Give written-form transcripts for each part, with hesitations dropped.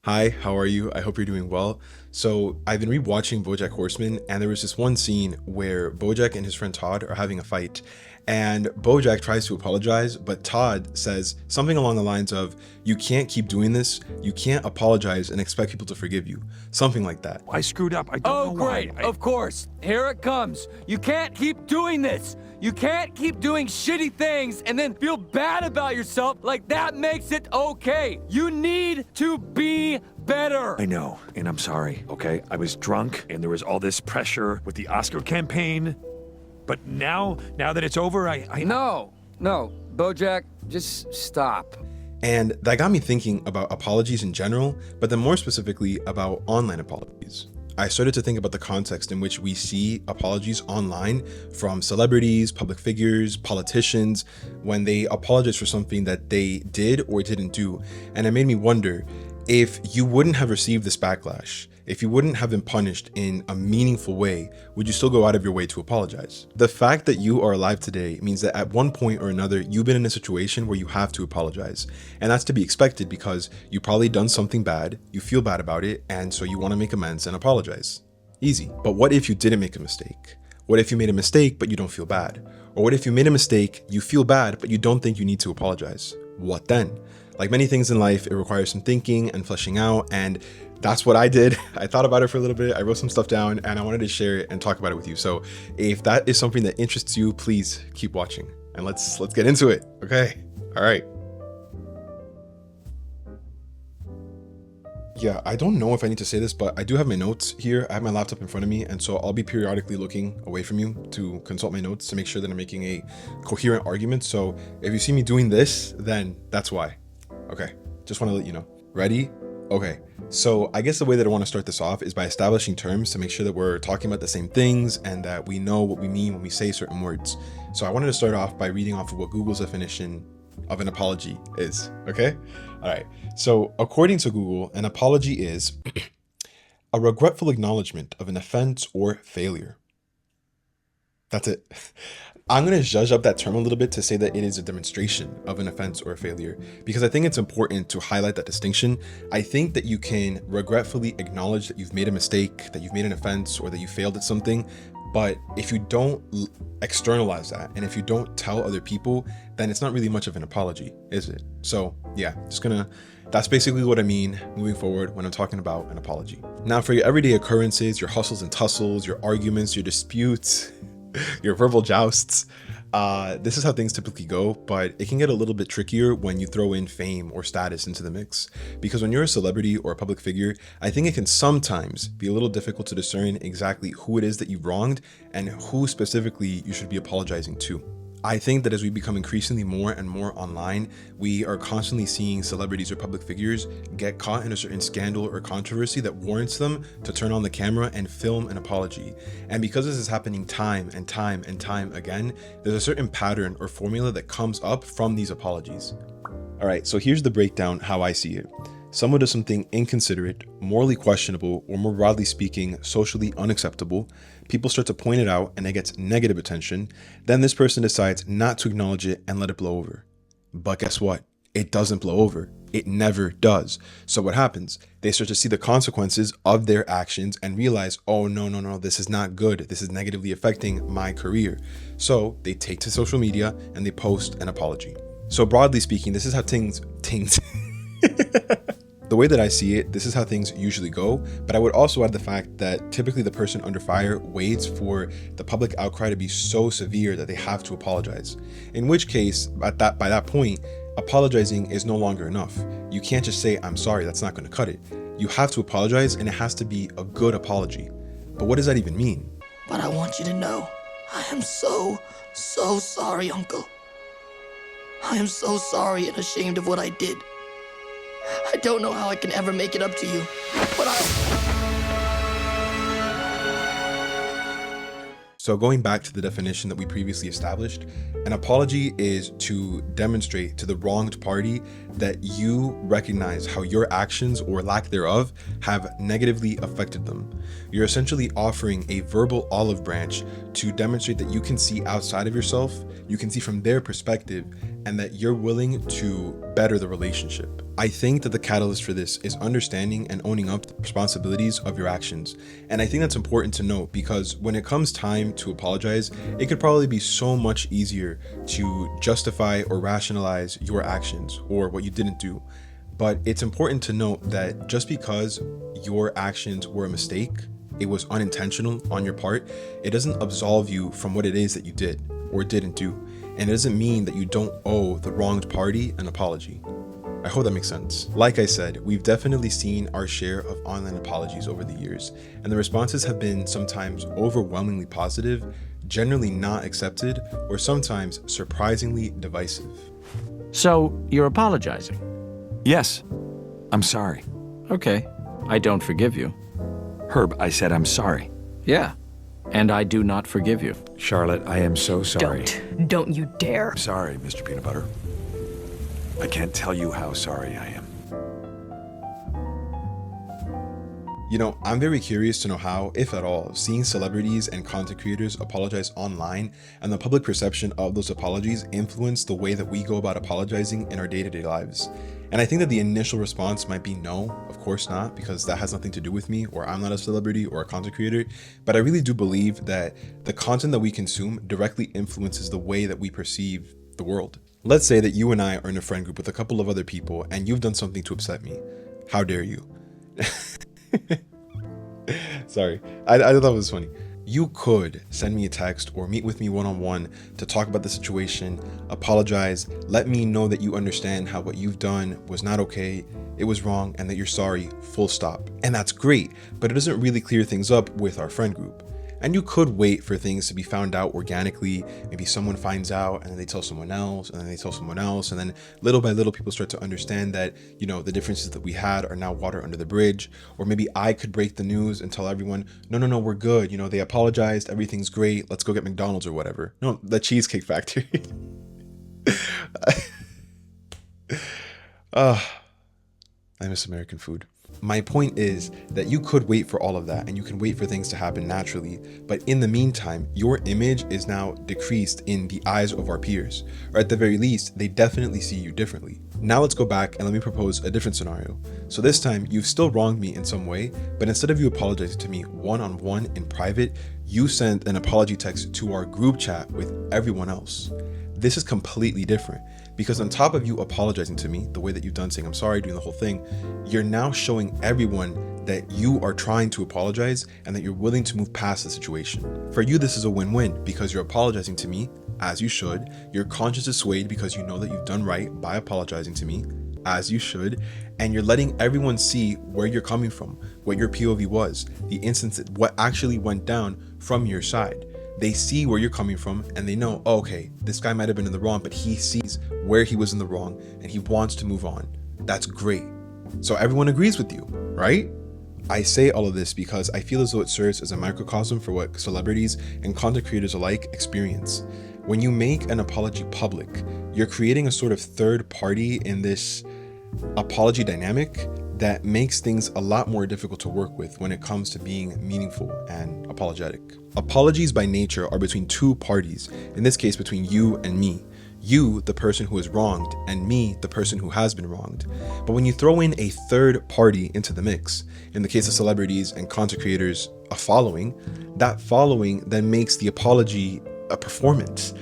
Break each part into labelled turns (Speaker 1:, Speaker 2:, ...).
Speaker 1: Hi, how are you? I hope you're doing well. So, I've been rewatching BoJack Horseman, and there was this one scene where BoJack and his friend Todd are having a fight, and BoJack tries to apologize, but Todd says something along the lines of, "You can't keep doing this. You can't apologize and expect people to forgive you." Something like that.
Speaker 2: I screwed up. I don't
Speaker 3: Oh,
Speaker 2: know
Speaker 3: great.
Speaker 2: why.
Speaker 3: Of course. Here it comes. You can't keep doing this. You can't keep doing shitty things and then feel bad about yourself like that makes it okay. You need to be better.
Speaker 2: I know, and I'm sorry, okay? I was drunk, and there was all this pressure with the Oscar campaign. But now that it's over,
Speaker 3: No, Bojack, just stop.
Speaker 1: And that got me thinking about apologies in general, but then more specifically about online apologies. I started to think about the context in which we see apologies online from celebrities, public figures, politicians, when they apologize for something that they did or didn't do. And it made me wonder, if you wouldn't have received this backlash, if you wouldn't have been punished in a meaningful way, would you still go out of your way to apologize? The fact that you are alive today means that at one point or another, you've been in a situation where you have to apologize. And that's to be expected because you probably done something bad, you feel bad about it, and so you want to make amends and apologize. Easy. But what if you didn't make a mistake? What if you made a mistake, but you don't feel bad? Or what if you made a mistake, you feel bad, but you don't think you need to apologize? What then? Like many things in life, it requires some thinking and fleshing out, and that's what I did. I thought about it for a little bit, I wrote some stuff down, and I wanted to share it and talk about it with you. So if that is something that interests you, please keep watching, and let's get into it, okay? All right. Yeah, I don't know if I need to say this, but I do have my notes here. I have my laptop in front of me, and so I'll be periodically looking away from you to consult my notes to make sure that I'm making a coherent argument. So if you see me doing this, then that's why. Okay, just want to let you know. Ready? Okay, so I guess the way that I want to start this off is by establishing terms to make sure that we're talking about the same things and that we know what we mean when we say certain words. So I wanted to start off by reading off of what Google's definition of an apology is, okay? All right, so according to Google, an apology is a regretful acknowledgement of an offense or failure. That's it. I'm going to judge up that term a little bit to say that it is a demonstration of an offense or a failure, because I think it's important to highlight that distinction. I think that you can regretfully acknowledge that you've made a mistake, that you've made an offense, or that you failed at something. But if you don't externalize that, and if you don't tell other people, then it's not really much of an apology, is it? So yeah, that's basically what I mean moving forward when I'm talking about an apology. Now, for your everyday occurrences, your hustles and tussles, your arguments, your disputes, your verbal jousts, this is how things typically go, but it can get a little bit trickier when you throw in fame or status into the mix. Because when you're a celebrity or a public figure, I think it can sometimes be a little difficult to discern exactly who it is that you've wronged and who specifically you should be apologizing to. I think that as we become increasingly more and more online, we are constantly seeing celebrities or public figures get caught in a certain scandal or controversy that warrants them to turn on the camera and film an apology. And because this is happening time and time and time again, there's a certain pattern or formula that comes up from these apologies. All right, so here's the breakdown how I see it. Someone does something inconsiderate, morally questionable, or more broadly speaking, socially unacceptable. People start to point it out and it gets negative attention. Then this person decides not to acknowledge it and let it blow over. But guess what? It doesn't blow over. It never does. So what happens? They start to see the consequences of their actions and realize, oh, no, this is not good. This is negatively affecting my career. So they take to social media and they post an apology. So broadly speaking, this is how things the way that I see it, this is how things usually go, but I would also add the fact that typically the person under fire waits for the public outcry to be so severe that they have to apologize. In which case, by that point, apologizing is no longer enough. You can't just say, I'm sorry, that's not going to cut it. You have to apologize, and it has to be a good apology. But what does that even mean?
Speaker 4: But I want you to know, I am so sorry, Uncle. I am so sorry and ashamed of what I did. I don't know how I can ever make it up to you, but
Speaker 1: So going back to the definition that we previously established, an apology is to demonstrate to the wronged party that you recognize how your actions or lack thereof have negatively affected them. You're essentially offering a verbal olive branch to demonstrate that you can see outside of yourself, you can see from their perspective, and that you're willing to better the relationship. I think that the catalyst for this is understanding and owning up to the responsibilities of your actions. And I think that's important to note because when it comes time to apologize, it could probably be so much easier to justify or rationalize your actions or what you didn't do. But it's important to note that just because your actions were a mistake, it was unintentional on your part, it doesn't absolve you from what it is that you did or didn't do. And it doesn't mean that you don't owe the wronged party an apology. I hope that makes sense. Like I said, we've definitely seen our share of online apologies over the years, and the responses have been sometimes overwhelmingly positive, generally not accepted, or sometimes surprisingly divisive.
Speaker 5: So, you're apologizing?
Speaker 2: Yes, I'm sorry.
Speaker 5: Okay, I don't forgive you.
Speaker 2: Herb, I said I'm sorry.
Speaker 5: Yeah, and I do not forgive you.
Speaker 2: Charlotte, I am so sorry.
Speaker 6: Don't you dare.
Speaker 2: I'm sorry, Mr. Peanut Butter. I can't tell you how sorry I am.
Speaker 1: You know, I'm very curious to know how, if at all, seeing celebrities and content creators apologize online and the public perception of those apologies influence the way that we go about apologizing in our day-to-day lives. And I think that the initial response might be no, of course not, because that has nothing to do with me, or I'm not a celebrity or a content creator. But I really do believe that the content that we consume directly influences the way that we perceive the world. Let's say that you and I are in a friend group with a couple of other people and you've done something to upset me. How dare you? Sorry, I thought it was funny. You could send me a text or meet with me one-on-one to talk about the situation, apologize, let me know that you understand how what you've done was not okay, it was wrong, and that you're sorry, full stop. And that's great, but it doesn't really clear things up with our friend group. And you could wait for things to be found out organically. Maybe someone finds out and then they tell someone else and then they tell someone else. And then little by little, people start to understand that, you know, the differences that we had are now water under the bridge. Or maybe I could break the news and tell everyone, no, we're good. You know, they apologized. Everything's great. Let's go get McDonald's or whatever. No, the Cheesecake Factory. I miss American food. My point is that you could wait for all of that and you can wait for things to happen naturally, but in the meantime, your image is now decreased in the eyes of our peers, or at the very least, they definitely see you differently. Now let's go back and let me propose a different scenario. So this time, you've still wronged me in some way, but instead of you apologizing to me one-on-one in private, you sent an apology text to our group chat with everyone else. This is completely different. Because on top of you apologizing to me, the way that you've done, saying I'm sorry, doing the whole thing, you're now showing everyone that you are trying to apologize and that you're willing to move past the situation. For you, this is a win-win because you're apologizing to me, as you should. Your conscience is swayed because you know that you've done right by apologizing to me, as you should. And you're letting everyone see where you're coming from, what your POV was, the instance, what actually went down from your side. They see where you're coming from and they know, oh, okay, this guy might have been in the wrong, but he sees where he was in the wrong and he wants to move on. That's great. So everyone agrees with you, right? I say all of this because I feel as though it serves as a microcosm for what celebrities and content creators alike experience. When you make an apology public, you're creating a sort of third party in this apology dynamic that makes things a lot more difficult to work with when it comes to being meaningful and apologetic. Apologies by nature are between two parties, in this case between you and me. You, the person who is wronged, and me, the person who has been wronged. But when you throw in a third party into the mix, in the case of celebrities and content creators, a following, that following then makes the apology a performance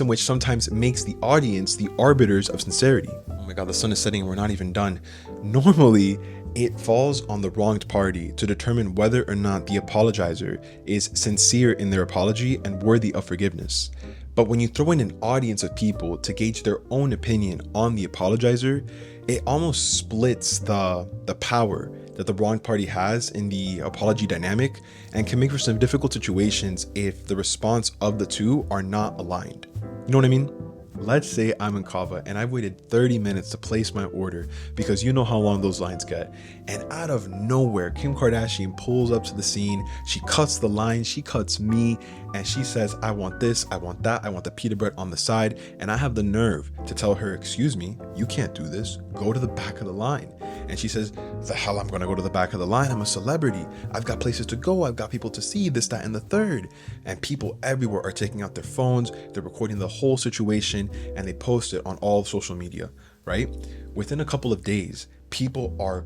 Speaker 1: in which sometimes makes the audience the arbiters of sincerity. Oh my God, the sun is setting and we're not even done. Normally, it falls on the wronged party to determine whether or not the apologizer is sincere in their apology and worthy of forgiveness. But when you throw in an audience of people to gauge their own opinion on the apologizer, it almost splits the power that the wronged party has in the apology dynamic and can make for some difficult situations if the response of the two are not aligned. You know what I mean? Let's say I'm in Kava and I've waited 30 minutes to place my order because you know how long those lines get. And out of nowhere, Kim Kardashian pulls up to the scene. She cuts the line, she cuts me, and she says, I want this, I want that, I want the pita bread on the side. And I have the nerve to tell her, excuse me, you can't do this. Go to the back of the line. And she says, the hell, I'm going to go to the back of the line. I'm a celebrity. I've got places to go. I've got people to see, this, that, and the third. And people everywhere are taking out their phones. They're recording the whole situation and they post it on all social media, right? Within a couple of days, people are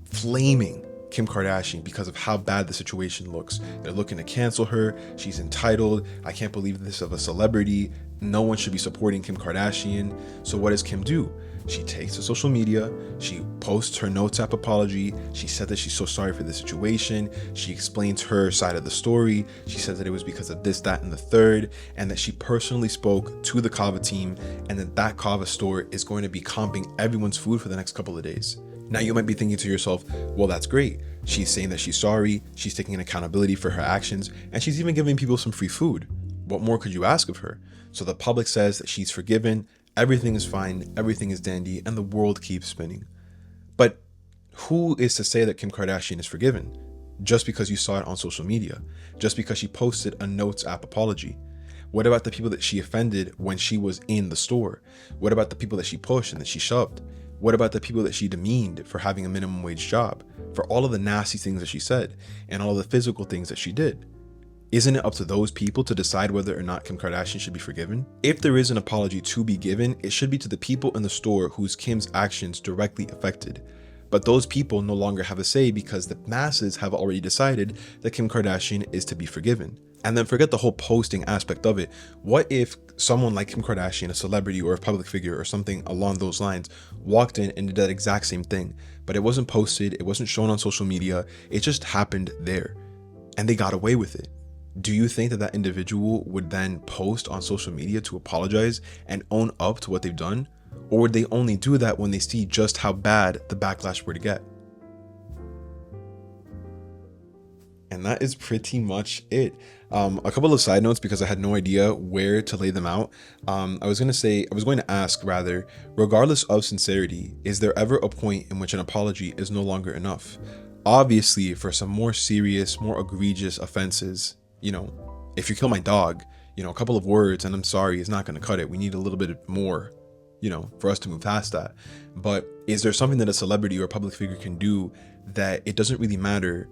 Speaker 1: flaming Kim Kardashian because of how bad the situation looks. They're looking to cancel her. She's entitled. I can't believe this of a celebrity. No one should be supporting Kim Kardashian. So what does Kim do? She takes to social media. She posts her notes app apology. She said that she's so sorry for the situation. She explains her side of the story. She said that it was because of this, that, and the third, and that she personally spoke to the Kava team, and that Kava store is going to be comping everyone's food for the next couple of days. Now you might be thinking to yourself, well, that's great. She's saying that she's sorry. She's taking accountability for her actions, and she's even giving people some free food. What more could you ask of her? So the public says that she's forgiven. Everything is fine, everything is dandy, and the world keeps spinning. But who is to say that Kim Kardashian is forgiven? Just because you saw it on social media? Just because she posted a Notes app apology? What about the people that she offended when she was in the store? What about the people that she pushed and that she shoved? What about the people that she demeaned for having a minimum wage job? For all of the nasty things that she said and all of the physical things that she did? Isn't it up to those people to decide whether or not Kim Kardashian should be forgiven? If there is an apology to be given, it should be to the people in the store whose Kim's actions directly affected. But those people no longer have a say because the masses have already decided that Kim Kardashian is to be forgiven. And then forget the whole posting aspect of it. What if someone like Kim Kardashian, a celebrity or a public figure or something along those lines, walked in and did that exact same thing, but it wasn't posted, it wasn't shown on social media, it just happened there, and they got away with it? Do you think that that individual would then post on social media to apologize and own up to what they've done? Or would they only do that when they see just how bad the backlash were to get? And that is pretty much it. A couple of side notes because I had no idea where to lay them out. I was going to ask, regardless of sincerity, is there ever a point in which an apology is no longer enough? Obviously, for some more serious, more egregious offenses, if you kill my dog, a couple of words and I'm sorry is not going to cut it. We need a little bit more, for us to move past that. But is there something that a celebrity or a public figure can do that it doesn't really matter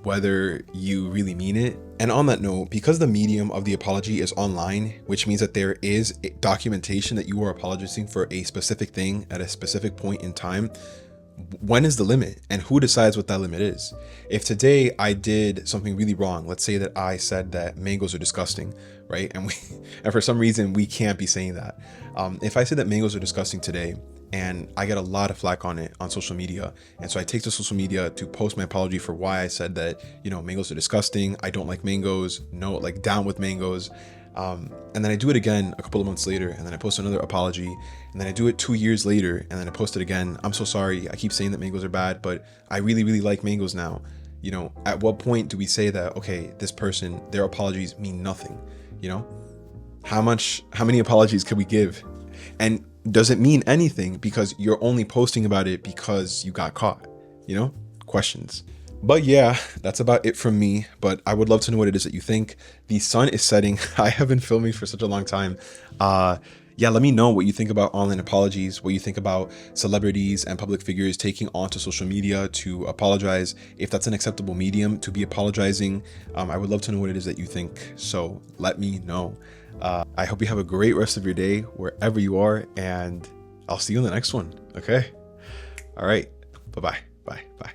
Speaker 1: whether you really mean it? And on that note, because the medium of the apology is online, which means that there is documentation that you are apologizing for a specific thing at a specific point in time, when is the limit and who decides what that limit is? If today I did something really wrong, let's say that I said that mangoes are disgusting, right? And for some reason we can't be saying that. If I say that mangoes are disgusting today and I get a lot of flack on it on social media, and so I take to social media to post my apology for why I said that, mangoes are disgusting, I don't like mangoes, no, like down with mangoes. And then I do it again a couple of months later, and then I post another apology, and then I do it 2 years later, and then I post it again. I'm so sorry. I keep saying that mangoes are bad, but I really, really like mangoes now. At what point do we say that, okay, this person, their apologies mean nothing? How many apologies can we give? And does it mean anything because you're only posting about it because you got caught? Questions. But yeah, that's about it from me. But I would love to know what it is that you think. The sun is setting. I have been filming for such a long time. Yeah, let me know what you think about online apologies, what you think about celebrities and public figures taking onto social media to apologize. If that's an acceptable medium to be apologizing, I would love to know what it is that you think. So let me know. I hope you have a great rest of your day wherever you are, and I'll see you in the next one. Okay. All right. Bye-bye. Bye. Bye.